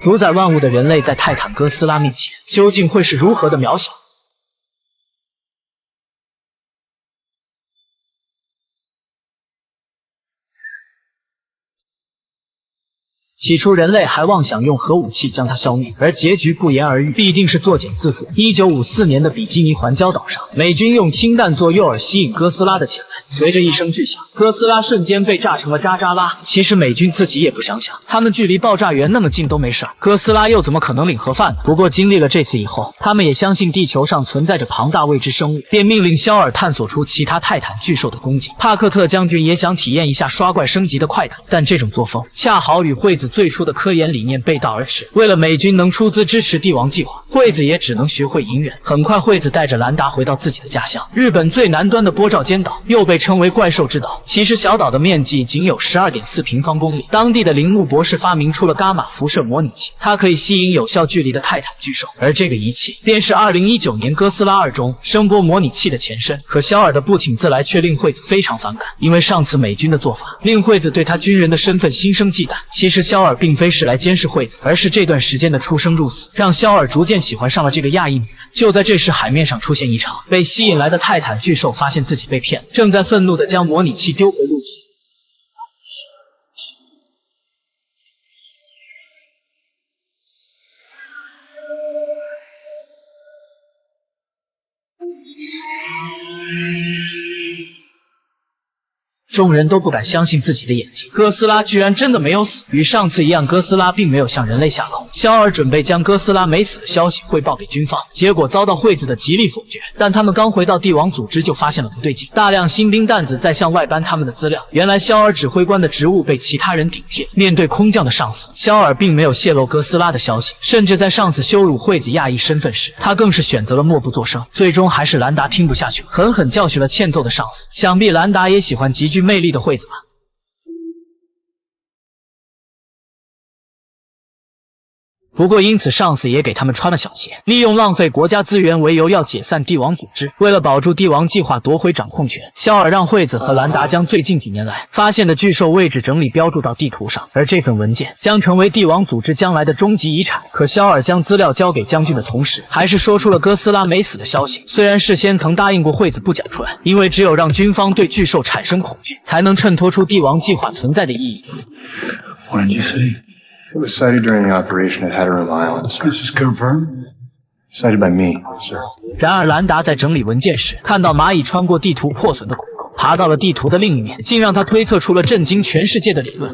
主宰万物的人类在泰坦哥斯拉面前究竟会是如何的渺小？起初，人类还妄想用核武器将它消灭，而结局不言而喻，必定是作茧自缚。1954年的比基尼环礁岛上，美军用氢弹做诱饵吸引哥斯拉的前来，随着一声巨响，哥斯拉瞬间被炸成了渣渣拉。其实美军自己也不想想，他们距离爆炸源那么近都没事，哥斯拉又怎么可能领盒饭呢？不过经历了这次以后，他们也相信地球上存在着庞大未知生物，便命令肖尔探索出其他泰坦巨兽的踪迹。帕克特将军也想体验一下刷怪升级的快感，但这种作风恰好与惠子最初的科研理念背道而驰。为了美军能出资支持帝王计划，惠子也只能学会隐忍。很快，惠子带着兰达回到自己的家乡——日本最南端的波照间岛，又被称为怪兽之岛。其实小岛的面积仅有12.4平方公里。当地的铃木博士发明出了伽马辐射模拟器，它可以吸引有效距离的泰坦巨兽，而这个仪器便是2019年哥斯拉2中声波模拟器的前身。可肖尔的不请自来却令惠子非常反感，因为上次美军的做法令惠子对他军人的身份心生忌惮。其实肖尔并非是来监视惠子，而是这段时间的出生入死让肖尔逐渐喜欢上了这个亚裔女人。就在这时，海面上出现异常，被吸引来的泰坦巨兽发现自己被骗了，正在愤怒地将模拟器丢回陆地。众人都不敢相信自己的眼睛，哥斯拉居然真的没有死。与上次一样，哥斯拉并没有向人类下口。肖尔准备将哥斯拉没死的消息汇报给军方，结果遭到惠子的极力否决。但他们刚回到帝王组织就发现了不对劲，大量新兵蛋子在向外搬他们的资料。原来肖尔指挥官的职务被其他人顶替，面对空降的上司，肖尔并没有泄露哥斯拉的消息，甚至在上司羞辱惠子亚裔身份时，他更是选择了默不作声。最终还是兰达听不下去，狠狠教训了欠揍的上司。想必兰达也喜欢极具魅力的惠子吧。不过因此上司也给他们穿了小鞋，利用浪费国家资源为由要解散帝王组织。为了保住帝王计划夺回掌控权，肖尔让惠子和兰达将最近几年来发现的巨兽位置整理标注到地图上，而这份文件将成为帝王组织将来的终极遗产。可肖尔将资料交给将军的同时，还是说出了哥斯拉没死的消息。虽然事先曾答应过惠子不讲出来，因为只有让军方对巨兽产生恐惧，才能衬托出帝王计划存在的意义。What did you say? It was sighted during the operation at Hatteram Island, sir. This is confirmed. Sighted by me, sir. 然而兰达在整理文件时，看到蚂蚁穿过地图破损的孔沟，爬到了地图的另一面，竟让他推测出了震惊全世界的理论。